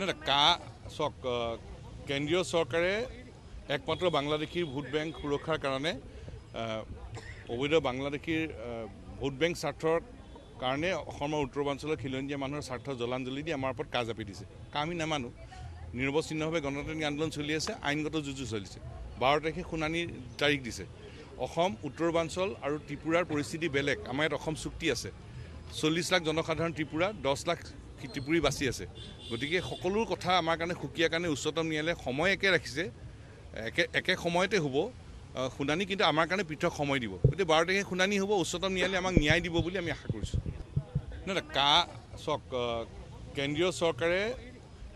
না চাওক কেন্দ্ৰীয় চৰকাৰে একমাত্ৰ বাংলাদেশীৰ ভোট বেংক সুৰক্ষাৰ কাৰণে অবৈধ বাংলাদেশীৰ ভোট বেংক স্বাৰ্থৰ কাৰণে অসমৰ উত্তৰাঞ্চলৰ খিলঞ্জীয়া মানুহৰ স্বাৰ্থ জলাঞ্জলি দি আমাৰ ওপৰত কাজ আপি দিছে। আমি নামানো। নিৰৱচ্ছিন্নভাৱে গণতান্ত্ৰিক আন্দোলন চলি আছে, আইনগত যুঁজো চলিছে। 12 তাৰিখে শুনানিৰ তাৰিখ দিছে। অসম উত্তৰাঞ্চল আৰু ত্ৰিপুৰাৰ পৰিস্থিতি বেলেগ। আমাৰ ইয়াত অসম চুক্তি আছে। 40 লাখ জনসাধাৰণ ত্ৰিপুৰা, 10 লাখ ত্ৰিপুৰী বাচি আছে। গতিকে সকলো কথা আমাৰ কাৰণে সুকীয়া কাৰণে উচ্চতম ন্যায়ালয়ে সময় একে ৰাখিছে। একে সময়তে হ'ব শুনানি, কিন্তু আমাৰ কাৰণে পৃথক সময় দিব। গতিকে 12 তাৰিখে শুনানি হ'ব, উচ্চতম ন্যায়ালয়ে আমাক ন্যায় দিব বুলি আমি আশা কৰিছোঁ। চাওক কেন্দ্ৰীয় চৰকাৰে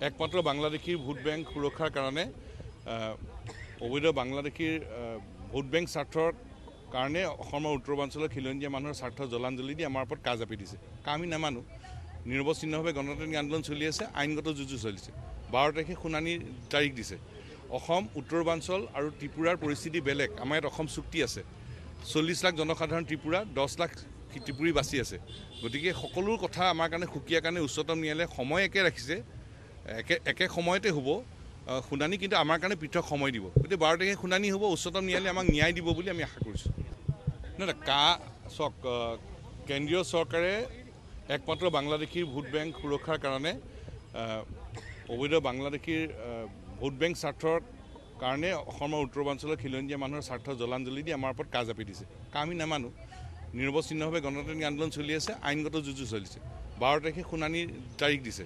একমাত্ৰ বাংলাদেশীৰ ভোট বেংক সুৰক্ষাৰ কাৰণে অবৈধ বাংলাদেশীৰ ভোট বেংক স্বাৰ্থৰ কাৰণে অসমৰ উত্তৰাঞ্চলৰ খিলঞ্জীয়া মানুহৰ স্বাৰ্থ জলাঞ্জলি দি আমাৰ ওপৰত কাজ আপি দিছে। আমি নামানো। নিৰৱচ্ছিন্নভাৱে গণতান্ত্ৰিক আন্দোলন চলি আছে, আইনগত যুঁজো চলিছে। 12 তাৰিখে শুনানিৰ তাৰিখ দিছে। অসম উত্তৰাঞ্চল আৰু ত্ৰিপুৰাৰ পৰিস্থিতি বেলেগ। আমাৰ ইয়াত অসম চুক্তি আছে। 40 লাখ জনসাধাৰণ ত্ৰিপুৰা, 10 লাখ ত্ৰিপুৰী বাচি আছে। গতিকে সকলো কথা আমাৰ কাৰণে সুকীয়া কাৰণে উচ্চতম ন্যায়ালয়ে সময় একে ৰাখিছে। একে সময়তে হ'ব শুনানি, কিন্তু আমাৰ কাৰণে পৃথক সময় দিব। গতিকে 12 তাৰিখে শুনানি হ'ব, উচ্চতম ন্যায়ালয়ে আমাক ন্যায় দিব বুলি আমি আশা কৰিছোঁ। চাওক কেন্দ্ৰীয় চৰকাৰে একমাত্ৰ বাংলাদেশীৰ ভোট বেংক সুৰক্ষাৰ কাৰণে অবৈধ বাংলাদেশীৰ ভোট বেংক স্বাৰ্থৰ কাৰণে অসমৰ উত্তৰাঞ্চলৰ খিলঞ্জীয়া মানুহৰ স্বাৰ্থ জলাঞ্জলি দি আমাৰ ওপৰত কাজ আপি দিছে। আমি নামানো। নিৰৱচ্ছিন্নভাৱে গণতান্ত্ৰিক আন্দোলন চলি আছে, আইনগত যুঁজো চলিছে। 12 তাৰিখে শুনানিৰ তাৰিখ দিছে।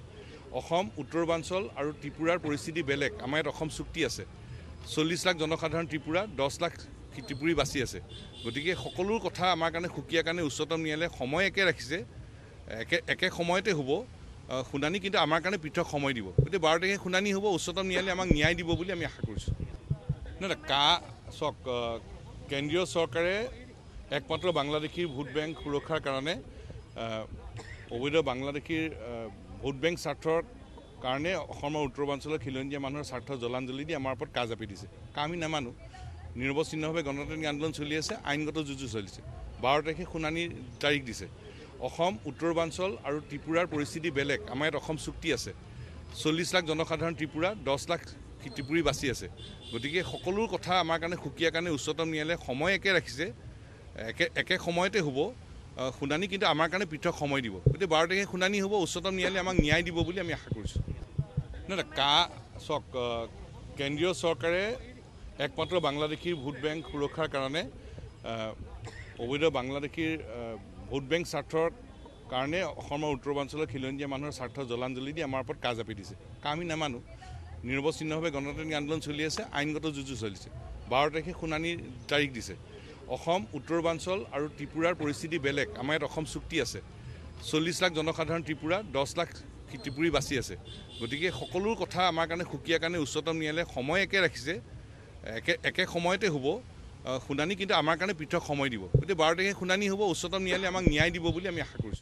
অসম উত্তৰাঞ্চল আৰু ত্ৰিপুৰাৰ পৰিস্থিতি বেলেগ। আমাৰ ইয়াত অসম চুক্তি আছে। 40 লাখ জনসাধাৰণ ত্ৰিপুৰা, 10 লাখ ত্ৰিপুৰী বাচি আছে। গতিকে সকলো কথা আমাৰ কাৰণে সুকীয়া কাৰণে উচ্চতম ন্যায়ালয়ে সময় একে ৰাখিছে। একে সময়তে হ'ব শুনানি, কিন্তু আমাৰ কাৰণে পৃথক সময় দিব। গতিকে 12 তাৰিখে শুনানি হ'ব, উচ্চতম ন্যায়ালয়ে আমাক ন্যায় দিব বুলি আমি আশা কৰিছোঁ। চাওক কেন্দ্ৰীয় চৰকাৰে একমাত্ৰ বাংলাদেশীৰ ভোট বেংক সুৰক্ষাৰ কাৰণে অবৈধ বাংলাদেশীৰ ভোট বেংক স্বাৰ্থৰ কাৰণে অসমৰ উত্তৰাঞ্চলৰ খিলঞ্জীয়া মানুহৰ স্বাৰ্থ জলাঞ্জলি দি আমাৰ ওপৰত কাজ আপি দিছে। আমি নামানো। নিৰৱচ্ছিন্নভাৱে গণতান্ত্ৰিক আন্দোলন চলি আছে, আইনগত যুঁজো চলিছে। 12 তাৰিখে শুনানিৰ তাৰিখ দিছে। অসম উত্তৰাঞ্চল আৰু ত্ৰিপুৰাৰ পৰিস্থিতি বেলেগ। আমাৰ ইয়াত অসম চুক্তি আছে। 40 লাখ জনসাধাৰণ ত্ৰিপুৰা, 10 লাখ ত্ৰিপুৰী বাচি আছে। গতিকে সকলো কথা আমাৰ কাৰণে সুকীয়া কাৰণে উচ্চতম ন্যায়ালয়ে সময় একে ৰাখিছে। একে সময়তে হ'ব শুনানি, কিন্তু আমাৰ কাৰণে পৃথক সময় দিব। গতিকে 12 তাৰিখে শুনানি হ'ব, উচ্চতম ন্যায়ালয়ে আমাক ন্যায় দিব বুলি আমি আশা কৰিছোঁ। চাওক কেন্দ্ৰীয় চৰকাৰে একমাত্ৰ বাংলাদেশীৰ ভোট বেংক সুৰক্ষাৰ কাৰণে অবৈধ বাংলাদেশীৰ ভোট বেংক স্বাৰ্থৰ কাৰণে অসমৰ উত্তৰাঞ্চলৰ খিলঞ্জীয়া মানুহৰ স্বাৰ্থ জলাঞ্জলি দি আমাৰ ওপৰত কাজ আপি দিছে। আমি নামানো। নিৰৱচ্ছিন্নভাৱে গণতান্ত্ৰিক আন্দোলন চলি আছে, আইনগত যুঁজো চলিছে। 12 তাৰিখে শুনানিৰ তাৰিখ দিছে। অসম উত্তৰাঞ্চল আৰু ত্ৰিপুৰাৰ পৰিস্থিতি বেলেগ। আমাৰ ইয়াত অসম চুক্তি আছে। 40 লাখ জনসাধাৰণ ত্ৰিপুৰা, 10 লাখ ত্ৰিপুৰী বাচি আছে। গতিকে সকলো কথা আমাৰ কাৰণে সুকীয়া কাৰণে উচ্চতম ন্যায়ালয়ে সময় একে ৰাখিছে। একে সময়তে হ'ব শুনানি, কিন্তু আমাৰ কাৰণে পৃথক সময় দিব। গতিকে 12 তাৰিখে শুনানি হ'ব, উচ্চতম ন্যায়ালয়ে আমাক ন্যায় দিব বুলি আমি আশা কৰিছোঁ।